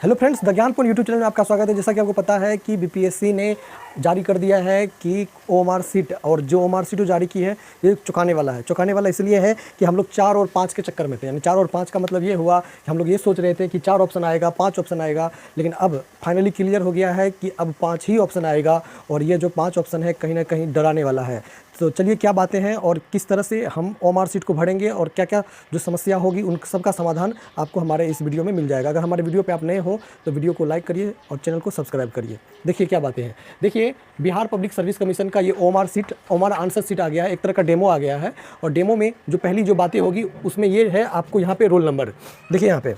Hello friends, the Gyanpur YouTube channel में आपका स्वागत है। जैसा कि आपको पता है कि बीपीएससी ने जारी कर दिया है कि ओएमआर सीट, और जो ओएमआर सीट जारी की है ये चुकाने वाला है। चुकाने वाला इसलिए है कि हम लोग 4 और 5 के चक्कर में थे। यानी 4 और 5 का मतलब ये हुआ कि हम लोग ये सोच रहे थे कि 4 ऑप्शन आएगा, 5 ऑप्शन आएगा, लेकिन अब फाइनली क्लियर हो गया है कि अब 5 ही ऑप्शन आएगा। और ये जो 5 ऑप्शन है कहीं ना कहीं डराने वाला है। तो चलिए क्या बातें हैं और किस तरह से हम ओएमआर सीट को भरेंगे और क्या क्या जो समस्या होगी उन सब का समाधान आपको हमारे इस वीडियो में मिल जाएगा। अगर हमारे वीडियो पे आप नए हो तो वीडियो को लाइक करिए और चैनल को सब्सक्राइब करिए। देखिए क्या बातें हैं। देखिए, बिहार पब्लिक सर्विस कमीशन का ये OMR sheet, OMR answer sheet आ गया है। एक तरह का डेमो आ गया है और डेमो में जो पहली जो बातें होगी उसमें ये है आपको यहाँ पे रोल नंबर। देखिए यहाँ पे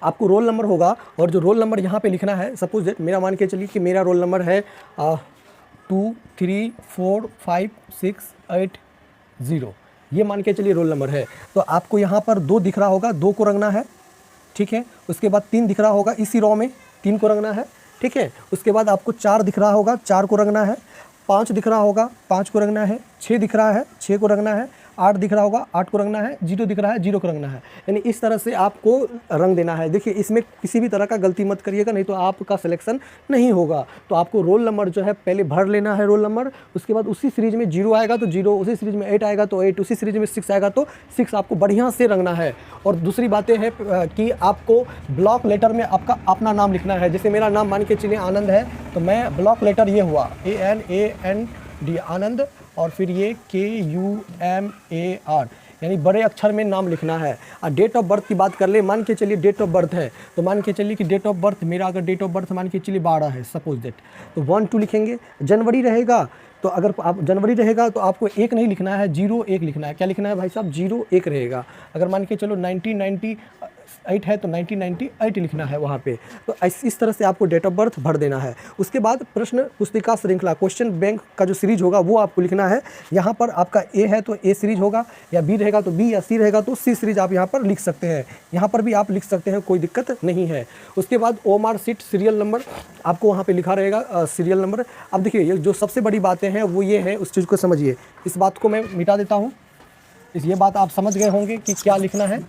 आपको रोल नंबर होगा और जो रोल नंबर यहाँ पे लिखना है, सपोज मेरा मान के चलिए कि मेरा रोल नंबर है 2 3 4 5 6 8 0, ये मान के चलिए रोल नंबर है। तो आपको यहाँ पर 2 दिख रहा होगा, 2 को रंगना है, ठीक है। उसके बाद 3 दिख रहा होगा, इसी रो में 3 को रंगना है, ठीक है। उसके बाद आपको 4 दिख रहा होगा, 4 को रंगना है। 5 दिख रहा होगा, 5 को रंगना है। 6 दिख रहा है, 6 को रंगना है। 8 दिख रहा होगा, 8 को रंगना है। 0 दिख रहा है, 0 को रंगना है। यानी इस तरह से आपको रंग देना है। देखिए, इसमें किसी भी तरह का गलती मत करिएगा, नहीं तो आपका सिलेक्शन नहीं होगा। तो आपको रोल नंबर जो है पहले भर लेना है, रोल नंबर। उसके बाद उसी सीरीज में 0 आएगा तो 0, उसी सीरीज में 8 आएगा तो 8, उसी सीरीज में 6 आएगा तो 6 आपको बढ़िया से रंगना है। और दूसरी बातें हैं कि आपको ब्लॉक लेटर में आपका अपना नाम लिखना है। जैसे मेरा नाम मान के चलिए आनंद है, तो मैं ब्लॉक लेटर ये हुआ ANAND आनंद, और फिर ये KUMAR, यानी बड़े अक्षर में नाम लिखना है। और डेट ऑफ बर्थ की बात कर ले, मान के चलिए डेट ऑफ बर्थ है तो मान के चलिए कि डेट ऑफ बर्थ मेरा, अगर डेट ऑफ बर्थ मान के चलिए 12 है सपोज दैट, तो 1 2 लिखेंगे। जनवरी रहेगा तो अगर आप जनवरी रहेगा तो आपको 1 नहीं लिखना है, 01 लिखना है। क्या लिखना है भाई साहब? 01 रहेगा। अगर मान के चलो 1998 है तो 1998 लिखना है वहाँ पे। तो इस तरह से आपको डेट ऑफ बर्थ भर देना है। उसके बाद प्रश्न पुस्तिका श्रृंखला, क्वेश्चन बैंक का जो सीरीज होगा वो आपको लिखना है। यहाँ पर आपका A है तो A सीरीज होगा, या B रहेगा तो B, या C रहेगा तो C सीरीज आप यहाँ पर लिख सकते हैं। यहाँ पर भी आप लिख सकते हैं, कोई दिक्कत नहीं है। उसके बाद ओएमआर सीट सीरियल नंबर आपको वहाँ पर लिखा रहेगा, सीरियल नंबर। अब देखिए, ये जो सबसे बड़ी बातें हैं वो ये है, उस चीज़ को समझिए। इस बात को मैं मिटा देता हूँ। ये बात आप समझ गए होंगे कि क्या लिखना है।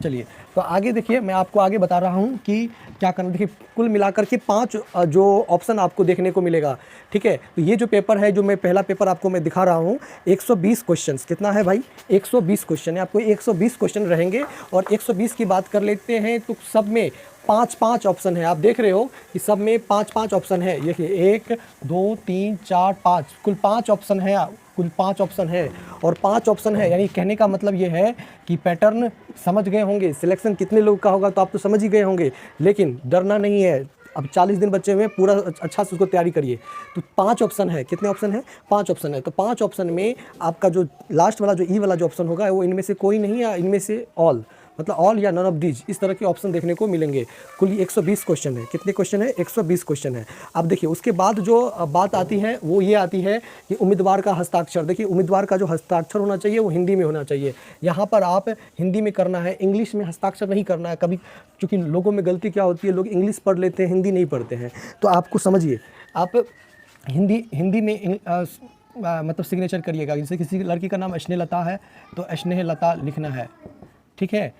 चलिए, तो आगे देखिए, मैं आपको आगे बता रहा हूँ कि क्या करना। देखिए, कुल मिलाकर के 5 जो ऑप्शन आपको देखने को मिलेगा, ठीक है। तो ये जो पेपर है, जो मैं पहला पेपर आपको मैं दिखा रहा हूँ, 120 क्वेश्चन। कितना है भाई? 120 क्वेश्चन है। आपको 120 क्वेश्चन रहेंगे। और 120 की बात कर लेते हैं तो सब में 5-5 ऑप्शन है। आप देख रहे हो कि सब में 5-5 ऑप्शन है। देखिए, 1 2 3 4 5, कुल 5 ऑप्शन है। कुल 5 ऑप्शन है और 5 ऑप्शन है, यानी कहने का मतलब ये है कि पैटर्न समझ गए होंगे। सिलेक्शन कितने लोग का होगा तो आप तो समझ ही गए होंगे, लेकिन डरना नहीं है। अब 40 दिन बचे हुए हैं, पूरा अच्छा से उसको तैयारी करिए। तो 5 ऑप्शन है। कितने ऑप्शन है? 5 ऑप्शन है। तो 5 ऑप्शन में आपका जो लास्ट वाला, जो ई वाला जो ऑप्शन होगा, वो इनमें से कोई नहीं, या इनमें से ऑल, मतलब ऑल या नन ऑफ दीज, इस तरह के ऑप्शन देखने को मिलेंगे। कुल 120 क्वेश्चन है। कितने क्वेश्चन है? 120 क्वेश्चन है। अब देखिए, उसके बाद जो बात आती है वो ये आती है कि उम्मीदवार का हस्ताक्षर। देखिए, उम्मीदवार का जो हस्ताक्षर होना चाहिए वो हिंदी में होना चाहिए। यहाँ पर आप हिंदी में करना है, इंग्लिश में हस्ताक्षर नहीं करना है। कभी चूँकि लोगों में गलती क्या होती है, लोग इंग्लिश पढ़ लेते हैं, हिंदी नहीं पढ़ते हैं। तो आपको समझिए, आप हिंदी में मतलब सिग्नेचर करिएगा। जैसे किसी लड़की का नाम स्नेहलता है तो स्नेहलता लिखना है, ठीक है,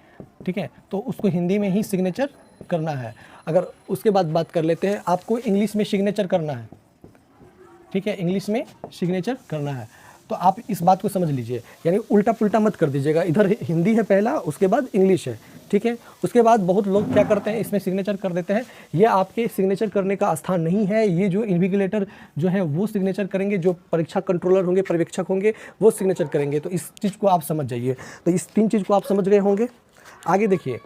ठीक है। तो उसको हिंदी में ही सिग्नेचर करना है। अगर उसके बाद बात कर लेते हैं, आपको इंग्लिश में सिग्नेचर करना है, ठीक है, इंग्लिश में सिग्नेचर करना है। तो आप इस बात को समझ लीजिए, यानी उल्टा पुल्टा मत कर दीजिएगा। इधर हिंदी है पहला, उसके बाद इंग्लिश है, ठीक है। उसके बाद बहुत लोग क्या करते हैं, इसमें सिग्नेचर कर देते हैं। ये आपके सिग्नेचर करने का स्थान नहीं है। ये जो इन्विजिलेटर जो है वो सिग्नेचर करेंगे, जो परीक्षा कंट्रोलर होंगे, पर्यवेक्षक होंगे, वो सिग्नेचर करेंगे। तो इस चीज़ को आप समझ जाइए। तो इस 3 चीज़ को आप समझ गए होंगे। आगे देखिए,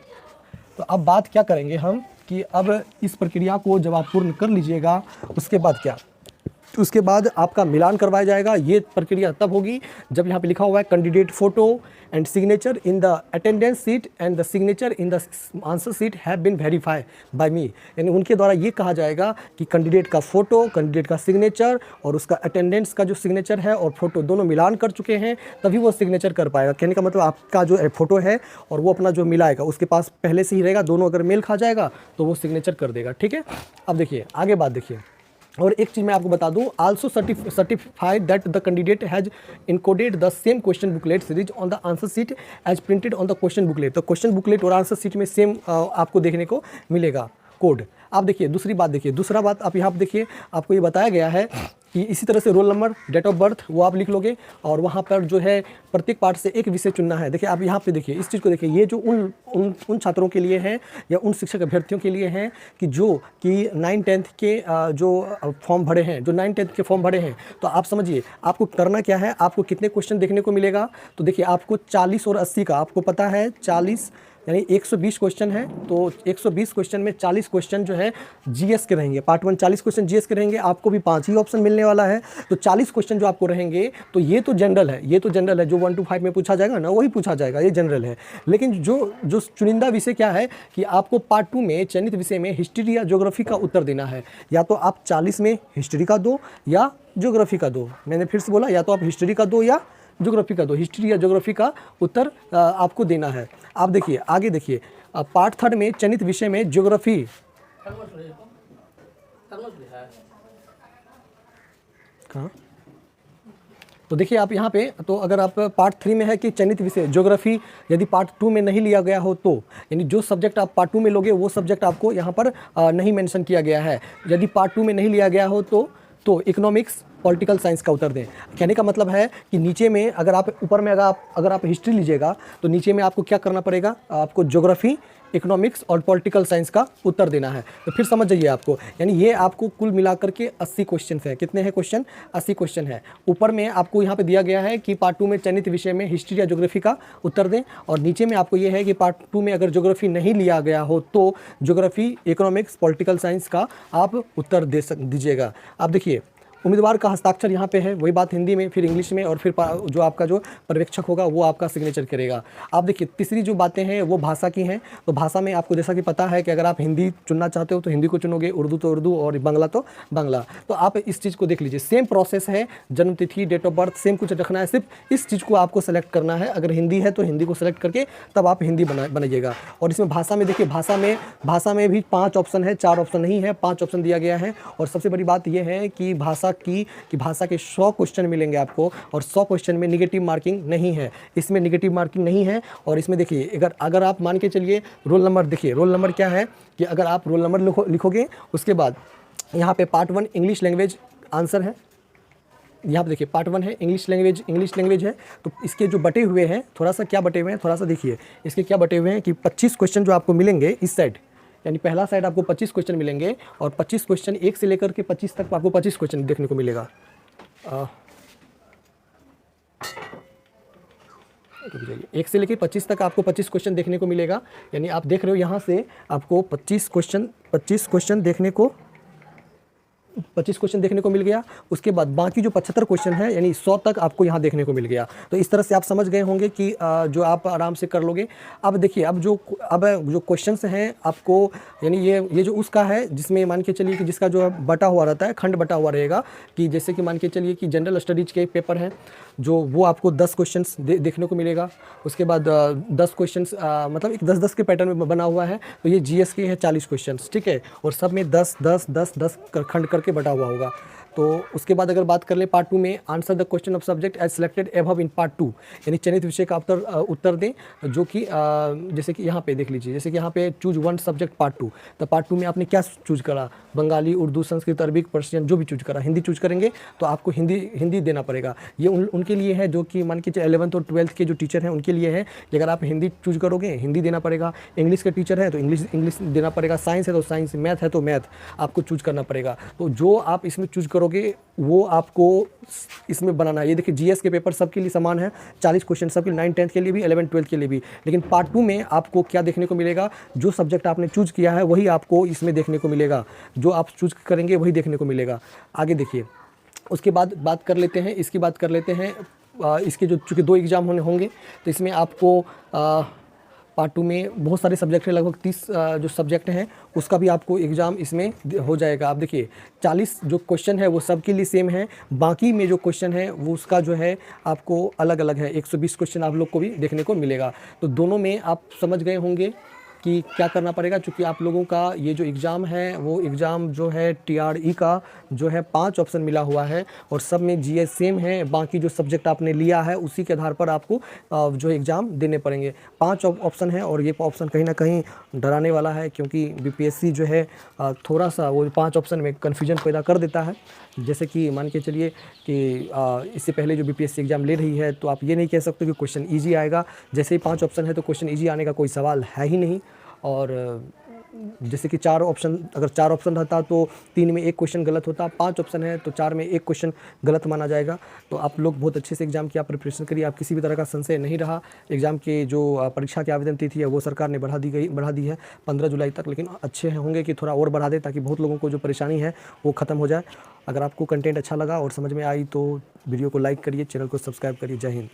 तो अब बात क्या करेंगे हम कि अब इस प्रक्रिया को जब आप पूर्ण कर लीजिएगा, उसके बाद क्या, तो उसके बाद आपका मिलान करवाया जाएगा। ये प्रक्रिया तब होगी जब यहाँ पे लिखा हुआ है candidate photo and signature in the attendance sheet and the signature in the answer sheet have been verify by me. यानी उनके द्वारा ये कहा जाएगा कि कैंडिडेट का फ़ोटो, कैंडिडेट का सिग्नेचर और उसका अटेंडेंस का जो सिग्नेचर है और फोटो दोनों मिलान कर चुके हैं, तभी वो सिग्नेचर कर पाएगा। कहने का मतलब आपका जो फ़ोटो है और वो अपना जो मिलाएगा, उसके पास पहले से ही रहेगा, दोनों अगर मेल खा जाएगा तो वो सिग्नेचर कर देगा, ठीक है। अब देखिए, आगे बात देखिए, और एक चीज़ मैं आपको बता दूं, also certified that the candidate has encoded the same question booklet series on the answer sheet as printed on the question booklet. तो क्वेश्चन बुकलेट और आंसर शीट में सेम आपको देखने को मिलेगा कोड। आप देखिए दूसरी बात, देखिए दूसरा बात आप यहाँ पर देखिए, आपको ये बताया गया है कि इसी तरह से roll number, date of birth वो आप लिख लोगे, और वहाँ पर जो है प्रत्येक पार्ट से एक विषय चुनना है। देखिए आप यहाँ पे देखिए इस चीज़ को देखिए, ये जो उन छात्रों के लिए है या उन शिक्षक अभ्यर्थियों के लिए हैं कि जो कि 9-10 के जो फॉर्म भरे हैं, जो 9-10 के फॉर्म भरे हैं। तो आप समझिए आपको करना क्या है, आपको कितने क्वेश्चन देखने को मिलेगा। तो देखिए आपको 40 और 80 का आपको पता है, 40 यानी 120 क्वेश्चन है। तो 120 क्वेश्चन में 40 क्वेश्चन जो है जीएस के रहेंगे, पार्ट 1 40 क्वेश्चन जीएस के रहेंगे, आपको भी 5 ही ऑप्शन मिलने वाला है। तो 40 क्वेश्चन जो आपको रहेंगे, तो ये तो जनरल है, ये तो जनरल है, जो 1 to 5 में पूछा जाएगा ना वही पूछा जाएगा, ये जनरल है। लेकिन जो चुनिंदा विषय क्या है कि आपको पार्ट 2 में चयनित विषय में हिस्ट्री या ज्योग्राफी का उत्तर देना है। या तो आप 40 में हिस्ट्री का दो या ज्योग्राफी का दो। मैंने फिर से बोला, या तो आप हिस्ट्री का दो या ज्योग्राफी का दो, हिस्ट्री या ज्योग्राफी का उत्तर आपको देना है। आप देखिए आगे देखिए, पार्ट 3 में चयनित विषय में ज्योग्राफी, कहाँ, तो देखिए आप यहाँ पे, तो अगर आप पार्ट 3 में है कि चयनित विषय ज्योग्राफी, यदि पार्ट 2 में नहीं लिया गया हो तो, यानी जो सब्जेक्ट आप पार्ट 2 में लोगे वो सब्जेक्ट आपको यहाँ पर नहीं मेंशन किया गया है। यदि पार्ट 2 में नहीं लिया गया हो तो इकोनॉमिक्स, पॉलिटिकल साइंस का उत्तर दें। कहने का मतलब है कि नीचे में अगर आप ऊपर में अगर आप हिस्ट्री लीजिएगा तो नीचे में आपको क्या करना पड़ेगा, आपको ज्योग्राफी, इकोनॉमिक्स और पॉलिटिकल साइंस का उत्तर देना है। तो फिर समझ जाइए आपको, यानी ये आपको कुल मिलाकर के 80 क्वेश्चन है। कितने हैं क्वेश्चन? 80 क्वेश्चन है। ऊपर में आपको यहाँ पे दिया गया है कि पार्ट 2 में चयनित विषय में हिस्ट्री या ज्योग्राफी का उत्तर दें, और नीचे में आपको ये है कि पार्ट 2 में अगर ज्योग्राफी नहीं लिया गया हो तो ज्योग्राफी, इकोनॉमिक्स, पॉलिटिकल साइंस का आप उत्तर दीजिएगा। आप देखिए उम्मीदवार का हस्ताक्षर यहाँ पे है, वही बात हिंदी में, फिर इंग्लिश में, और फिर जो आपका जो पर्यवेक्षक होगा वो आपका सिग्नेचर करेगा। आप देखिए तीसरी जो बातें हैं वो भाषा की हैं। तो भाषा में आपको जैसा कि पता है कि अगर आप हिंदी चुनना चाहते हो तो हिंदी को चुनोगे, उर्दू तो उर्दू, और बांग्ला तो बांग्ला। तो आप इस चीज़ को देख लीजिए, सेम प्रोसेस है, जन्म तिथि, डेट ऑफ बर्थ सेम कुछ रखना है, सिर्फ इस चीज़ को आपको सेलेक्ट करना है। अगर हिंदी है तो हिंदी को सेलेक्ट करके तब आप हिंदी बनाइएगा। और इसमें भाषा में देखिए, भाषा में भी 5 ऑप्शन है, 4 ऑप्शन नहीं है, 5 ऑप्शन दिया गया है। और सबसे बड़ी बात यह है कि भाषा के 100 क्वेश्चन मिलेंगे आपको, और 100 क्वेश्चन में निगेटिव मार्किंग नहीं है, इसमें निगेटिव मार्किंग नहीं है। और इसमें देखिए अगर आप मान के चलिए रोल नंबर, देखिए रोल नंबर क्या है कि अगर आप रोल नंबर लिखोगे, उसके बाद यहाँ पे पार्ट 1 इंग्लिश लैंग्वेज आंसर है, यहाँ पे देखिए पार्ट 1 है इंग्लिश लैंग्वेज है। तो इसके जो बटे हुए हैं, थोड़ा सा क्या बटे हुए हैं, थोड़ा सा देखिए इसके क्या बटे हुए हैं कि 25 क्वेश्चन जो आपको मिलेंगे इस साइड, यानी पहला साइड आपको 25 क्वेश्चन मिलेंगे, और 25 क्वेश्चन 1 से लेकर के 25 तक आपको 25 क्वेश्चन देखने को मिलेगा। एक से लेकर 25 तक आपको 25 क्वेश्चन देखने को मिलेगा। यानी आप देख रहे हो यहाँ से आपको 25 क्वेश्चन देखने को मिल गया। उसके बाद बाकी जो 75 क्वेश्चन है यानी 100 तक आपको यहाँ देखने को मिल गया। तो इस तरह से आप समझ गए होंगे कि जो आप आराम से कर लोगे। अब देखिए अब जो क्वेश्चंस हैं आपको, यानी ये जो उसका है जिसमें मान के चलिए कि जिसका जो बटा हुआ रहता है, खंड बटा हुआ रहेगा, कि जैसे कि मान के चलिए कि जनरल स्टडीज के पेपर हैं जो वो आपको 10 क्वेश्चंस देखने को मिलेगा। उसके बाद 10 क्वेश्चंस मतलब एक 10-10 के पैटर्न में बना हुआ है। तो ये जीएस के है 40 क्वेश्चंस, ठीक है, और सब में 10 खंड करके बटा हुआ होगा। तो उसके बाद अगर बात कर ले पार्ट 2 में, answer the question of subject as selected above in part 2, यानी चयनित विषय का उत्तर दें, जो कि जैसे कि यहाँ पे देख लीजिए, जैसे कि यहाँ पे चूज 1 सब्जेक्ट पार्ट 2। तो पार्ट 2 में आपने क्या चूज करा, बंगाली, उर्दू, संस्कृत, अरबिक, पर्शियन, जो भी चूज करा, हिंदी चूज करेंगे तो आपको हिंदी देना पड़ेगा। ये उनके लिए है जो कि मान के 11th और 12th के जो टीचर हैं उनके लिए है कि अगर आप हिंदी चूज करोगे हिंदी देना पड़ेगा, इंग्लिश के टीचर है तो इंग्लिश देना पड़ेगा, साइंस है तो साइंस, मैथ है तो मैथ आपको चूज करना पड़ेगा। तो जो आप इसमें चूज करोगे वो आपको इसमें बनाना है। ये देखिए जीएस के पेपर सबके लिए समान है, 40 क्वेश्चन सबके 9-10 के लिए भी, 11-12 के लिए भी। लेकिन पार्ट 2 में आपको क्या देखने को मिलेगा, जो सब्जेक्ट आपने चूज किया है वही आपको इसमें देखने को मिलेगा, जो आप चूज करेंगे वही देखने को मिलेगा। आगे देखिए उसके बाद बात कर लेते हैं, इसके जो चूँकि 2 एग्ज़ाम होंगे तो इसमें आपको पार्ट 2 में बहुत सारे सब्जेक्ट हैं, लगभग 30 जो सब्जेक्ट हैं उसका भी आपको एग्ज़ाम इसमें हो जाएगा। आप देखिए 40 जो क्वेश्चन है वो सबके लिए सेम है, बाकी में जो क्वेश्चन है वो उसका जो है आपको अलग अलग है। 120 क्वेश्चन आप लोग को भी देखने को मिलेगा। तो दोनों में आप समझ गए होंगे कि क्या करना पड़ेगा, चूँकि आप लोगों का ये जो एग्ज़ाम है वो एग्ज़ाम जो है TRE का जो है 5 ऑप्शन मिला हुआ है और सब में GS सेम है। बाकी जो सब्जेक्ट आपने लिया है उसी के आधार पर आपको जो एग्ज़ाम देने पड़ेंगे। 5 ऑप्शन है और ये ऑप्शन कहीं ना कहीं डराने वाला है, क्योंकि BPSC जो है थोड़ा सा वो 5 ऑप्शन में कन्फ्यूजन पैदा कर देता है। जैसे कि मान के चलिए कि इससे पहले जो BPSC एग्ज़ाम ले रही है तो आप ये नहीं कह सकते कि क्वेश्चन ईजी आएगा। जैसे ही 5 ऑप्शन है तो क्वेश्चन ईजी आने का कोई सवाल है ही नहीं। और जैसे कि 4 ऑप्शन, अगर 4 ऑप्शन रहता तो 3 में 1 क्वेश्चन गलत होता, 5 ऑप्शन है तो 4 में 1 क्वेश्चन गलत माना जाएगा। तो आप लोग बहुत अच्छे से एग्ज़ाम की आप प्रिपरेशन करिए, आप किसी भी तरह का संशय नहीं रहा। एग्ज़ाम के जो परीक्षा की आवेदन तिथि है वो सरकार ने बढ़ा दी है 15 जुलाई तक, लेकिन अच्छे होंगे कि थोड़ा और बढ़ा दे ताकि बहुत लोगों को जो परेशानी है वो ख़त्म हो जाए। अगर आपको कंटेंट अच्छा लगा और समझ में आई तो वीडियो को लाइक करिए, चैनल को सब्सक्राइब करिए। जय हिंद।